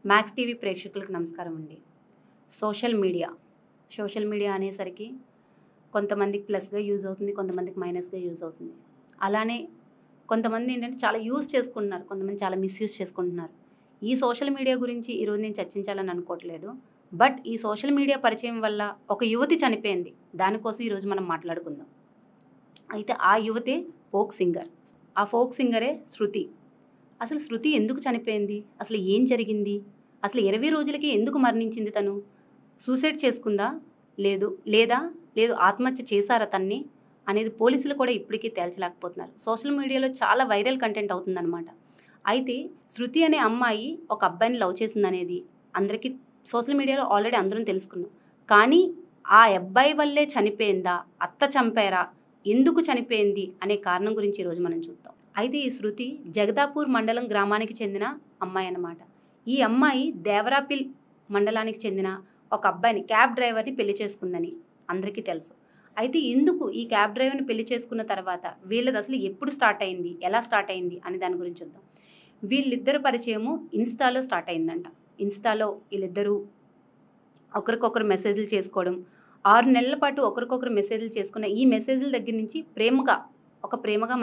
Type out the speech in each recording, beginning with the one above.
Max TV ప్రేక్షకులకు నమస్కారం అండి. సోషల్ మీడియా అనేసరికి కొంతమందికి ప్లస్గా యూజ్ అవుతుంది, కొంతమందికి మైనస్గా యూజ్ అవుతుంది. అలానే కొంతమంది ఏంటంటే చాలా యూజ్ చేసుకుంటున్నారు, కొంతమంది చాలా మిస్యూజ్ చేసుకుంటున్నారు. ఈ సోషల్ మీడియా గురించి ఈరోజు నేను చర్చించాలని అనుకోవట్లేదు. బట్ ఈ సోషల్ మీడియా పరిచయం వల్ల ఒక యువతి చనిపోయింది. దానికోసం ఈరోజు మనం మాట్లాడుకుందాం. అయితే ఆ యువతే ఫోక్ సింగర్. ఆ ఫోక్ సింగరే శృతి. అసలు శృతి ఎందుకు చనిపోయింది? అసలు ఏం జరిగింది? అసలు 20 రోజులకి ఎందుకు మరణించింది తను? సూసైడ్ చేసుకుందా? లేదు ఆత్మహత్య చేశారా తన్ని అనేది పోలీసులు కూడా ఇప్పటికీ తేల్చలేకపోతున్నారు. సోషల్ మీడియాలో చాలా వైరల్ కంటెంట్ అవుతుందన్నమాట. అయితే శృతి అనే అమ్మాయి ఒక అబ్బాయిని లవ్ చేసిందనేది అందరికీ సోషల్ మీడియాలో ఆల్రెడీ అందరం తెలుసుకున్నాం. కానీ ఆ అబ్బాయి వల్లే చనిపోయిందా? అత్త చంపారా? ఎందుకు చనిపోయింది అనే కారణం గురించి ఈరోజు మనం చూద్దాం. అయితే ఈ శృతి జగదాపూర్ మండలం గ్రామానికి చెందిన అమ్మాయి అన్నమాట. ఈ అమ్మాయి దేవరాపిల్ మండలానికి చెందిన ఒక అబ్బాయిని, క్యాబ్ డ్రైవర్ని పెళ్లి చేసుకుందని అందరికీ తెలుసు. అయితే ఎందుకు ఈ క్యాబ్ డ్రైవర్ని పెళ్లి చేసుకున్న తర్వాత వీళ్ళది అసలు ఎప్పుడు స్టార్ట్ అయింది, ఎలా స్టార్ట్ అయింది అనే దాని గురించి చూద్దాం. వీళ్ళిద్దరు పరిచయము ఇన్స్టాలో స్టార్ట్ అయిందంట. ఇన్స్టాలో వీళ్ళిద్దరూ ఒకరికొకరు మెసేజ్లు చేసుకోవడం, 6 నెలల పాటు ఒకరికొకరు మెసేజ్లు చేసుకున్న ఈ మెసేజ్ల దగ్గర నుంచి ప్రేమగా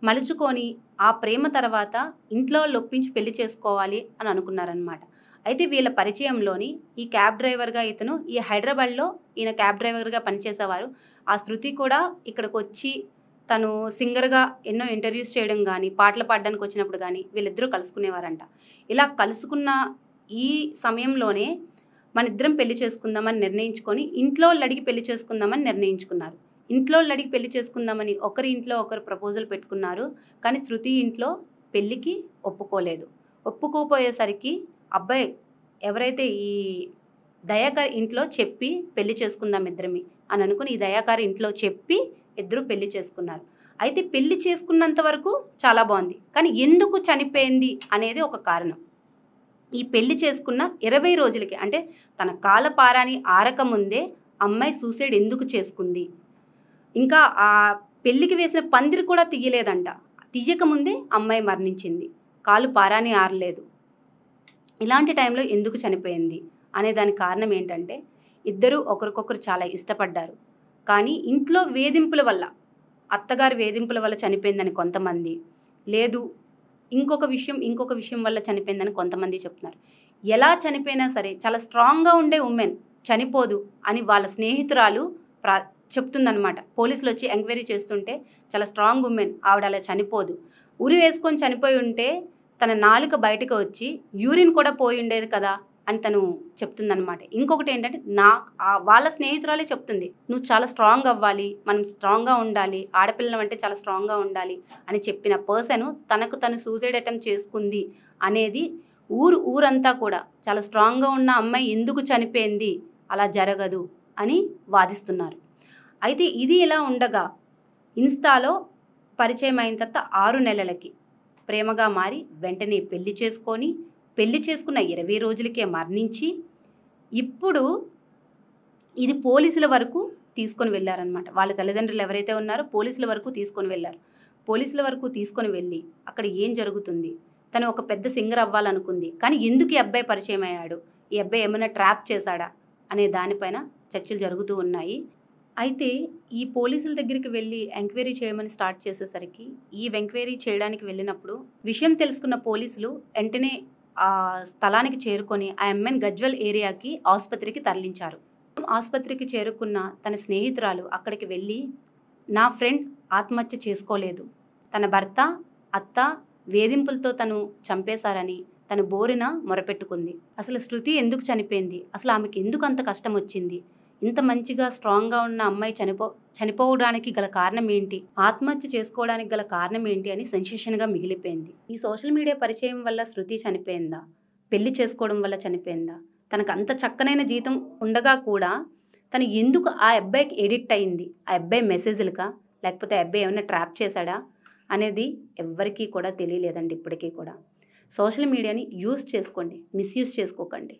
మలుచుకొని ఆ ప్రేమ తర్వాత ఇంట్లో వాళ్ళు ఒప్పించి పెళ్లి చేసుకోవాలి అని అనుకున్నారనమాట. అయితే వీళ్ళ పరిచయంలోని ఈ క్యాబ్ డ్రైవర్గా ఇతను ఈ హైదరాబాద్లో ఈయన క్యాబ్ డ్రైవర్గా పనిచేసేవారు. ఆ శృతి కూడా ఇక్కడికి వచ్చి తను సింగర్గా ఎన్నో ఇంటర్వ్యూస్ చేయడం కానీ, పాటలు పాడడానికి వచ్చినప్పుడు కానీ వీళ్ళిద్దరూ కలుసుకునేవారంట. ఇలా కలుసుకున్న ఈ సమయంలోనే మన ఇద్దరం పెళ్లి చేసుకుందామని నిర్ణయించుకొని ఇంట్లో వాళ్ళు అడిగి పెళ్లి చేసుకుందామని నిర్ణయించుకున్నారు. ఇంట్లో వాళ్ళు అడిగి పెళ్లి చేసుకుందామని ఒకరి ఇంట్లో ఒకరు ప్రపోజల్ పెట్టుకున్నారు. కానీ శృతి ఇంట్లో పెళ్ళికి ఒప్పుకోపోయేసరికి అబ్బాయి ఎవరైతే ఈ దయాకర్ ఇంట్లో చెప్పి పెళ్లి చేసుకుందాం ఇద్దరమి అని అనుకుని ఈ దయాకర్ ఇంట్లో చెప్పి ఇద్దరు పెళ్లి చేసుకున్నారు. అయితే పెళ్లి చేసుకున్నంత వరకు చాలా బాగుంది. కానీ ఎందుకు చనిపోయింది అనేది ఒక కారణం. ఈ పెళ్లి చేసుకున్న 20 రోజులకి, అంటే తన కాలపారాని ఆరకముందే అమ్మాయి సూసైడ్ ఎందుకు చేసుకుంది, ఇంకా ఆ పెళ్ళికి వేసిన పందిరి కూడా తీయలేదంట. తీయకముందే అమ్మాయి మరణించింది, కాలు పారాని ఆరలేదు. ఇలాంటి టైంలో ఎందుకు చనిపోయింది అనే దానికి కారణం ఏంటంటే ఇద్దరూ ఒకరికొకరు చాలా ఇష్టపడ్డారు. కానీ ఇంట్లో వేధింపుల వల్ల, అత్తగారి వేధింపుల వల్ల చనిపోయిందని కొంతమంది, లేదు ఇంకొక విషయం వల్ల చనిపోయిందని కొంతమంది చెప్తున్నారు. ఎలా చనిపోయినా సరే చాలా స్ట్రాంగ్గా ఉండే ఉమెన్ చనిపోదు అని వాళ్ళ స్నేహితురాలు చెప్తుందనమాట. పోలీసులు వచ్చి ఎంక్వైరీ చేస్తుంటే చాలా స్ట్రాంగ్ ఉమెన్, ఆవిడ అలా చనిపోదు, ఉరి వేసుకొని చనిపోయి ఉంటే తన నాలుక బయటకు వచ్చి యూరిన్ కూడా పోయి ఉండేది కదా అని తను చెప్తుందనమాట. ఇంకొకటి ఏంటంటే వాళ్ళ స్నేహితురాలే చెప్తుంది, నువ్వు చాలా స్ట్రాంగ్ అవ్వాలి, మనం స్ట్రాంగ్గా ఉండాలి, ఆడపిల్లం అంటే చాలా స్ట్రాంగ్గా ఉండాలి అని చెప్పిన పర్సన్ తను సూసైడ్ అటెంప్ట్ చేసుకుంది అనేది ఊరంతా కూడా చాలా స్ట్రాంగ్గా ఉన్న అమ్మాయి ఎందుకు చనిపోయింది, అలా జరగదు అని వాదిస్తున్నారు. అయితే ఇది ఇలా ఉండగా ఇన్స్టాలో పరిచయం అయిన తర్వాత 6 నెలలకి ప్రేమగా మారి వెంటనే పెళ్లి చేసుకున్న 20 రోజులకే మరణించి ఇప్పుడు ఇది పోలీసుల వరకు తీసుకొని వెళ్ళారనమాట. వాళ్ళ తల్లిదండ్రులు ఎవరైతే ఉన్నారో పోలీసుల వరకు తీసుకొని వెళ్ళారు. పోలీసుల వరకు తీసుకొని వెళ్ళి అక్కడ ఏం జరుగుతుంది, తను ఒక పెద్ద సింగర్ అవ్వాలనుకుంది, కానీ ఎందుకు ఈ అబ్బాయి పరిచయం అయ్యాడు, ఈ అబ్బాయి ఏమైనా ట్రాప్ చేశాడా అనే దానిపైన చర్చలు జరుగుతూ ఉన్నాయి. అయితే ఈ పోలీసుల దగ్గరికి వెళ్ళి ఎంక్వైరీ చేయమని స్టార్ట్ చేసేసరికి ఈ ఎంక్వైరీ చేయడానికి వెళ్ళినప్పుడు విషయం తెలుసుకున్న పోలీసులు వెంటనే ఆ స్థలానికి చేరుకొని ఆ అమ్మాయిని గజ్వెల్ ఏరియాకి ఆసుపత్రికి తరలించారు. ఆసుపత్రికి చేరుకున్న తన స్నేహితురాలు అక్కడికి వెళ్ళి, నా ఫ్రెండ్ ఆత్మహత్య చేసుకోలేదు, తన భర్త అత్త వేధింపులతో తను చంపేశారని తను బోరిన మొరపెట్టుకుంది. అసలు శృతి ఎందుకు చనిపోయింది, అసలు ఆమెకి ఎందుకు అంత కష్టం వచ్చింది, ఇంత మంచిగా స్ట్రాంగ్గా ఉన్న అమ్మాయి చనిపోవడానికి గల కారణం ఏంటి, ఆత్మహత్య చేసుకోవడానికి గల కారణం ఏంటి అని సెన్సేషన్గా మిగిలిపోయింది. ఈ సోషల్ మీడియా పరిచయం వల్ల శృతి చనిపోయిందా, పెళ్లి చేసుకోవడం వల్ల చనిపోయిందా, తనకు అంత చక్కనైన జీతం ఉండగా కూడా తను ఎందుకు ఆ అబ్బాయికి ఎడిక్ట్ అయింది, ఆ అబ్బాయి మెసేజ్లుగా, లేకపోతే ఆ అబ్బాయి ఏమైనా ట్రాప్ చేశాడా అనేది ఎవ్వరికీ కూడా తెలియలేదండి. ఇప్పటికీ కూడా సోషల్ మీడియాని యూజ్ చేసుకోండి, మిస్యూజ్ చేసుకోకండి.